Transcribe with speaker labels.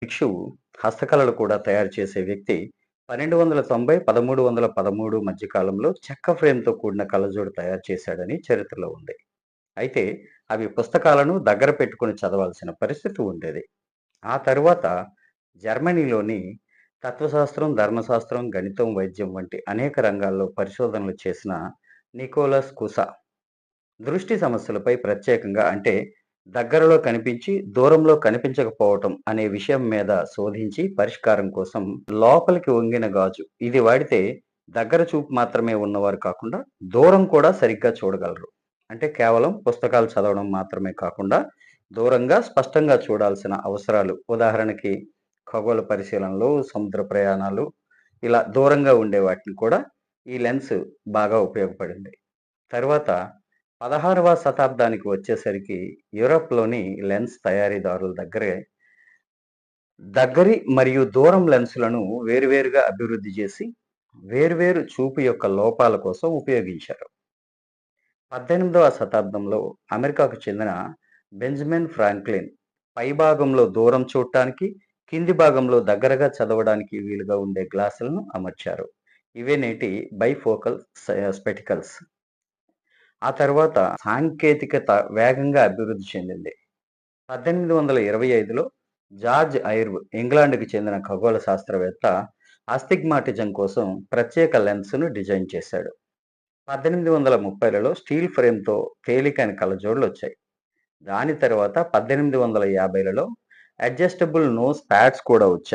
Speaker 1: భిక్షువు హస్తకళలు కూడా తయారు చేసే వ్యక్తి 1290, 1313 మధ్య కాలంలో చెక్క ఫ్రేమ్‌తో కూడిన కళ్ళజోడు తయారు చేశాడని చరిత్రలో ఉంది. అయితే అవి పుస్తకాలను దగ్గర పెట్టుకొని చదవాల్సిన పరిస్థితి ఉండేది. ఆ తరువాత జర్మనీలోని తత్వశాస్త్రం, ధర్మశాస్త్రం, గణితం, వైద్యం వంటి అనేక రంగాల్లో పరిశోధనలు చేసిన నికోలస్ కుసా దృష్టి సమస్యలపై ప్రత్యేకంగా అంటే దగ్గరలో కనిపించి దూరంలో కనిపించకపోవటం అనే విషయం మీద శోధించి పరిష్కారం కోసం లోపలికి వంగిన గాజు ఇది వాడితే దగ్గర చూపు మాత్రమే ఉన్నవారు కాకుండా దూరం కూడా సరిగ్గా చూడగలరు. అంటే కేవలం పుస్తకాలు చదవడం మాత్రమే కాకుండా దూరంగా స్పష్టంగా చూడాల్సిన అవసరాలు ఉదాహరణకి ఖగోళ పరిశీలనలు, సముద్ర ప్రయాణాలు ఇలా దూరంగా ఉండే వాటిని కూడా ఈ లెన్స్ బాగా ఉపయోగపడింది. తరువాత 16వ శతాబ్దానికి వచ్చేసరికి యూరప్‌లోని లెన్స్ తయారీదారుల దగ్గరే దగ్గరి మరియు దూరం లెన్సులను వేరువేరుగా అభివృద్ధి చేసి, వేర్వేరు చూపు యొక్క లోపాల కోసం ఉపయోగించారు. 18వ శతాబ్దంలో అమెరికాకు చెందిన బెంజమిన్ ఫ్రాంక్లిన్ పైభాగంలో దూరం చూడటానికి, కింది భాగంలో దగ్గరగా చదవడానికి వీలుగా ఉండే గ్లాసులను అమర్చారు. ఇవే నేటి బైఫోకల్ స్పెటికల్స్. ఆ తర్వాత సాంకేతికత వేగంగా అభివృద్ధి చెందింది. 1825లో జార్జ్ ఐర్వ్ ఇంగ్లాండ్‌కి చెందిన ఖగోళ శాస్త్రవేత్త ఆస్టిగ్మాటిజం కోసం ప్రత్యేక లెన్స్‌ను డిజైన్ చేశాడు. 1830లలో స్టీల్ ఫ్రేమ్‌తో తేలికైన కళ్ళజోడులొచ్చాయి. దాని తర్వాత 1850లలో అడ్జస్టబుల్ నోస్ ప్యాడ్స్ కూడా వచ్చాయి.